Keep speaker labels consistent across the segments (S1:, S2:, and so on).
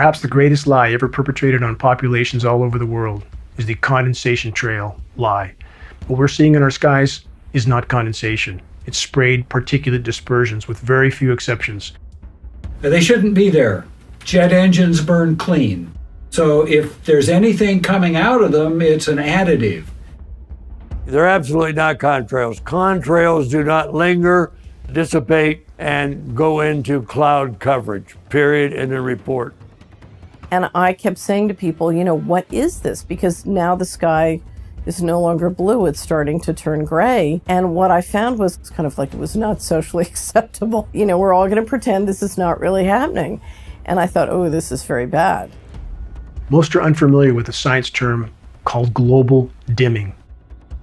S1: Perhaps the greatest lie ever perpetrated on populations all over the world is the condensation trail lie. What we're seeing in our skies is not condensation. It's sprayed particulate dispersions with very few exceptions.
S2: They shouldn't be there. Jet engines burn clean. So if there's anything coming out of them, it's an additive.
S3: They're absolutely not contrails. Contrails do not linger, dissipate, and go into cloud coverage, period, in the report.
S4: And I kept saying to people, what is this? Because now the sky is no longer blue, it's starting to turn gray. And what I found was kind of like it was not socially acceptable. We're all going to pretend this is not really happening. And I thought, oh, this is very bad.
S1: Most are unfamiliar with a science term called global dimming.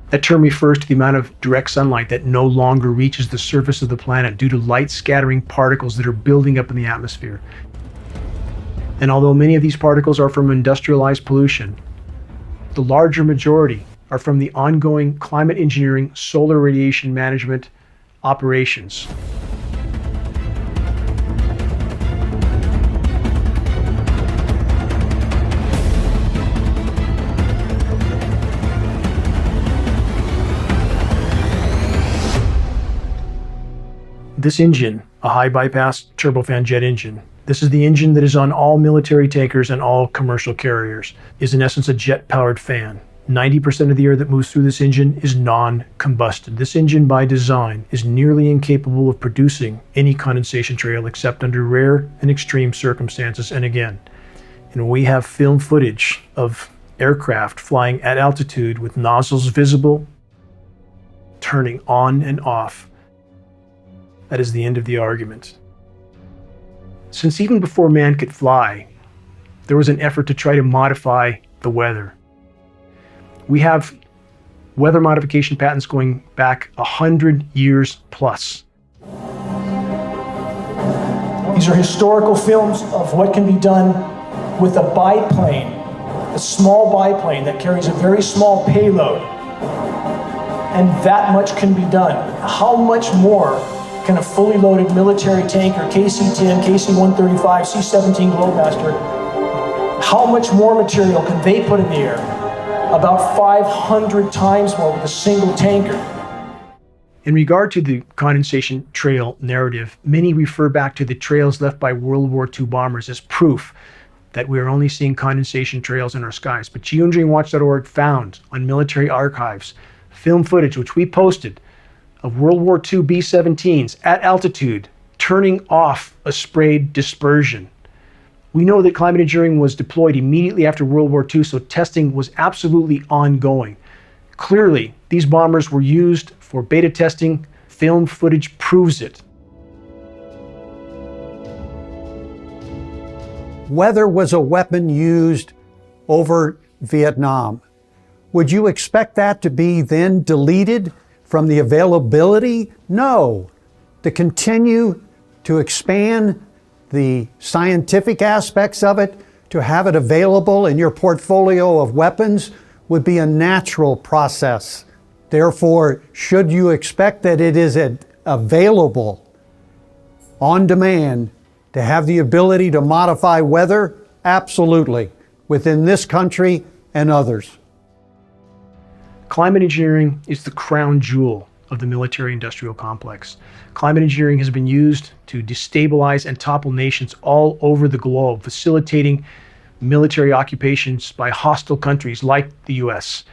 S1: That term refers to the amount of direct sunlight that no longer reaches the surface of the planet due to light scattering particles that are building up in the atmosphere. And although many of these particles are from industrialized pollution, the larger majority are from the ongoing climate engineering solar radiation management operations. This engine, a high bypass turbofan jet engine, this is the engine that is on all military tankers and all commercial carriers, is in essence a jet-powered fan. 90% of the air that moves through this engine is non-combusted. This engine by design is nearly incapable of producing any condensation trail except under rare and extreme circumstances. And again, we have film footage of aircraft flying at altitude with nozzles visible, turning on and off. That is the end of the argument. Since even before man could fly, there was an effort to try to modify the weather. We have weather modification patents going back 100 years plus. These are historical films of what can be done with a biplane, a small biplane that carries a very small payload. And that much can be done. How much more can a fully loaded military tanker, KC-10, KC-135, C-17 Globemaster, how much more material can they put in the air? About 500 times more with a single tanker. In regard to the condensation trail narrative, many refer back to the trails left by World War II bombers as proof that we are only seeing condensation trails in our skies. But geoengineeringwatch.org found on military archives film footage, which we posted, of World War II B-17s at altitude turning off a sprayed dispersion. We know that climate engineering was deployed immediately after World War II, so testing was absolutely ongoing. Clearly, these bombers were used for beta testing. Film footage proves it.
S5: Weather was a weapon used over Vietnam. Would you expect that to be then deleted from the availability? No. To continue to expand the scientific aspects of it, to have it available in your portfolio of weapons would be a natural process. Therefore, should you expect that it is available on demand to have the ability to modify weather? Absolutely, within this country and others.
S1: Climate engineering is the crown jewel of the military-industrial complex. Climate engineering has been used to destabilize and topple nations all over the globe, facilitating military occupations by hostile countries like the US.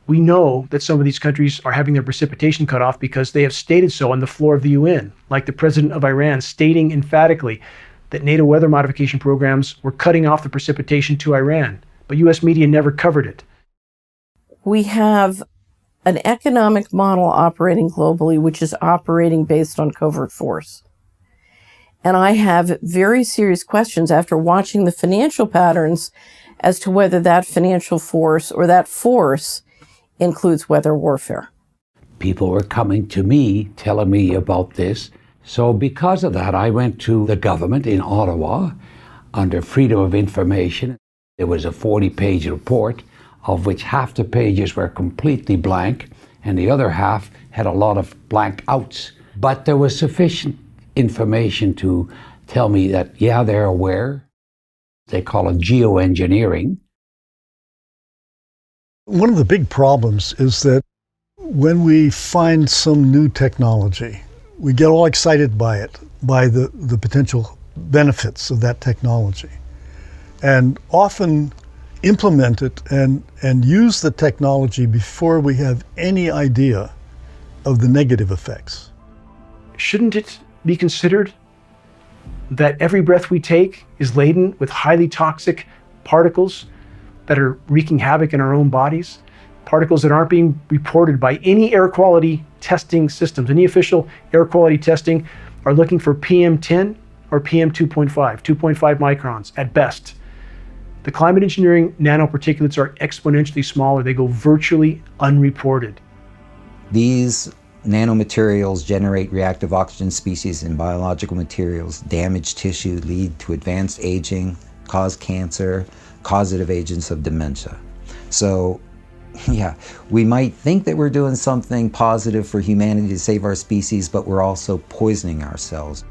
S1: We know that some of these countries are having their precipitation cut off because they have stated so on the floor of the UN, like the president of Iran stating emphatically that NATO weather modification programs were cutting off the precipitation to Iran, but US media never covered it.
S4: We have an economic model operating globally, which is operating based on covert force. And I have very serious questions after watching the financial patterns as to whether that financial force or that force includes weather warfare.
S6: People were coming to me, telling me about this. So because of that, I went to the government in Ottawa under Freedom of Information. There was a 40-page report, of which half the pages were completely blank, and the other half had a lot of blank outs. But there was sufficient information to tell me that, yeah, they're aware. They call it geoengineering.
S7: One of the big problems is that when we find some new technology, we get all excited by it, by the potential benefits of that technology, and often implement it and use the technology before we have any idea of the negative effects.
S1: Shouldn't it be considered that every breath we take is laden with highly toxic particles that are wreaking havoc in our own bodies? Particles that aren't being reported by any air quality testing systems. Any official air quality testing are looking for PM10 or PM2.5, 2.5 microns at best. The climate engineering nanoparticulates are exponentially smaller. They go virtually unreported.
S8: These nanomaterials generate reactive oxygen species in biological materials, damage tissue, lead to advanced aging, cause cancer, causative agents of dementia. So, yeah, we might think that we're doing something positive for humanity to save our species, but we're also poisoning ourselves.